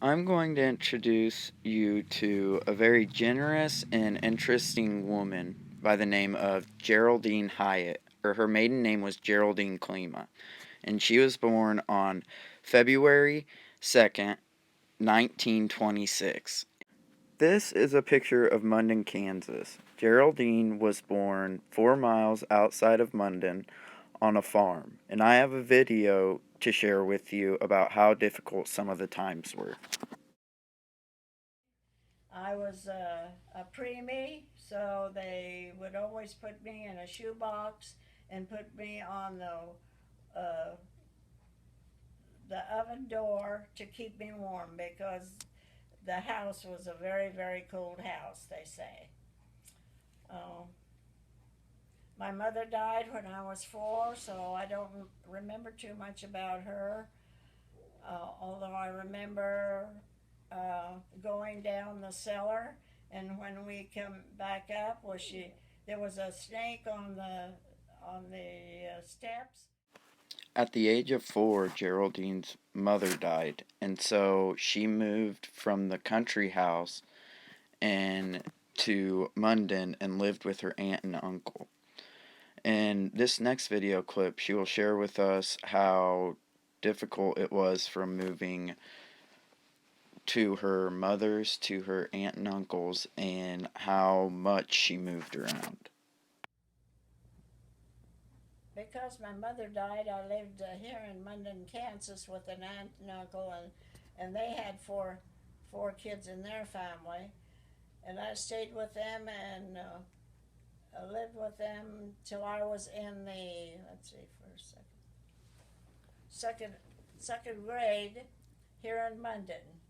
I'm going to introduce you to a very generous and interesting woman by the name of Geraldine Hyatt, or her maiden name was Geraldine Klima, and she was born on February 2nd, 1926. This is a picture of Munden, Kansas. Geraldine was born 4 miles outside of Munden on a farm, and I have a video to share with you about how difficult some of the times were. I was a preemie, so they would always put me in a shoebox and put me on the oven door to keep me warm because the house was a very, very cold house, they say. Uh, my mother died when I was 4, so I don't remember too much about her. Although I remember going down the cellar, and when we come back up, there was a snake on the steps. At the age of 4, Geraldine's mother died, and so she moved from the country house and to Munden and lived with her aunt and uncle. In this next video clip, she will share with us how difficult it was from moving to her mother's, to her aunt and uncle's, and how much she moved around. Because my mother died, I lived here in Munden, Kansas, with an aunt and uncle, and they had four kids in their family, and I stayed with them and I lived with them till I was in the let's see, first, second, second grade here in Munden,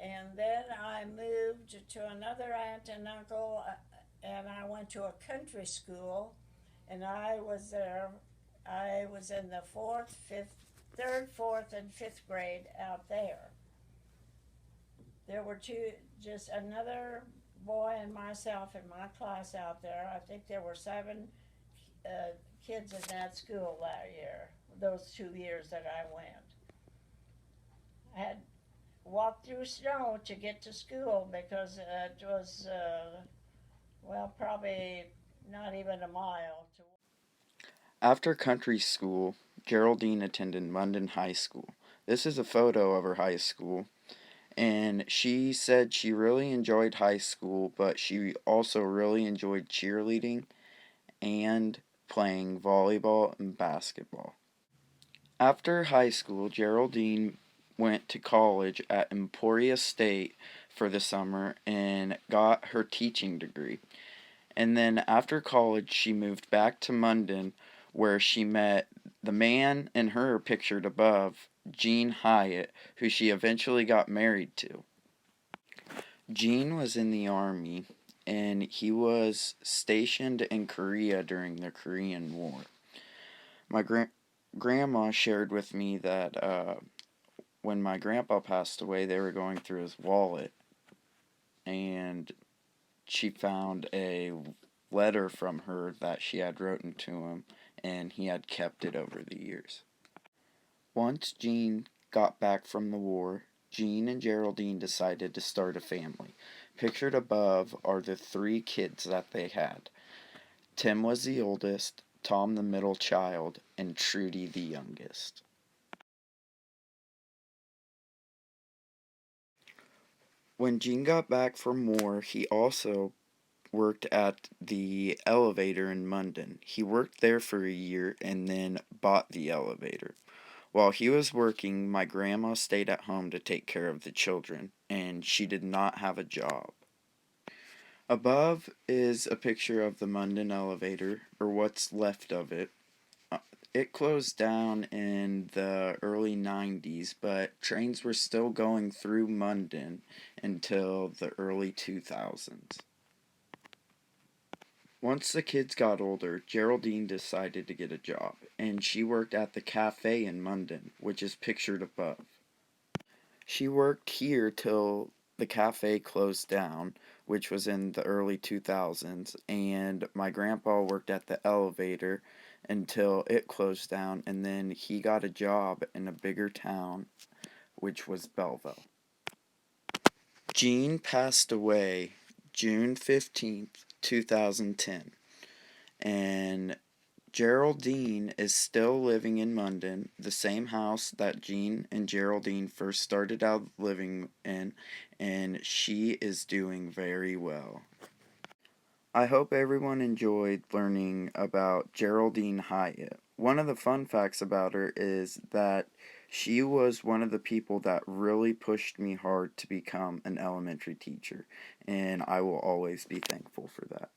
and then I moved to another aunt and uncle, and I went to a country school, and I was there. I was in the third, fourth, and fifth grade out there. There were just another boy and myself in my class out there. I think there were 7 kids in that school that year, those 2 years that I went. I had walked through snow to get to school because it was, well, probably not even a mile to. After country school, Geraldine attended Munden High School. This is a photo of her high school, and she said she really enjoyed high school, but she also really enjoyed cheerleading and playing volleyball and basketball. After high school, Geraldine went to college at Emporia State for the summer and got her teaching degree. And then after college, she moved back to Munden, where she met the man in her pictured above, Gene Hyatt, who she eventually got married to. Gene was in the army, and he was stationed in Korea during the Korean War. My grandma shared with me that when my grandpa passed away, they were going through his wallet, and she found a letter from her that she had written to him, and he had kept it over the years. Once Gene got back from the war, Gene and Geraldine decided to start a family. Pictured above are the 3 kids that they had. Tim was the oldest, Tom the middle child, and Trudy the youngest. When Gene got back from war, he also worked at the elevator in Munden. He worked there for a year and then bought the elevator. While he was working, my grandma stayed at home to take care of the children, and she did not have a job. Above is a picture of the Munden elevator, or what's left of it. Uh, It closed down in the early 90s, but trains were still going through Munden until the early 2000s. Once the kids got older, Geraldine decided to get a job, and she worked at the cafe in Munden, which is pictured above. She worked here till the cafe closed down, which was in the early 2000s, and my grandpa worked at the elevator until it closed down, and then he got a job in a bigger town, which was Belleville. Jean passed away June 15th, 2010, and Geraldine is still living in London, the same house that Jean and Geraldine first started out living in, and she is doing very well. I hope everyone enjoyed learning about Geraldine Hyatt. One of the fun facts about her is that she was one of the people that really pushed me hard to become an elementary teacher, and I will always be thankful for that.